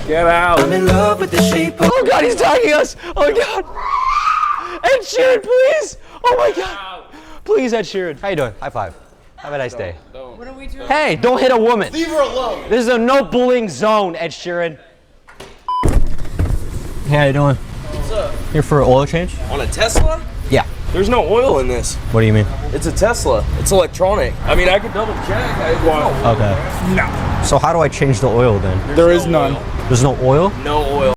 Get out. I'm in love with the shape of. Oh God, he's tagging us. Oh my God. Ed Sheeran, please. Oh my God. Please, Ed Sheeran. How you doing? High five. Have a nice day. What are we doing? Hey, don't hit a woman. Leave her alone. This is a no bullying zone, Ed Sheeran. Hey, how you doing? What's up? Here for an oil change? On a Tesla? Yeah. There's no oil in this. What do you mean? It's a Tesla. It's electronic. I mean, I could double check. Okay. No. So how do I change the oil then? There is none. There's no oil? No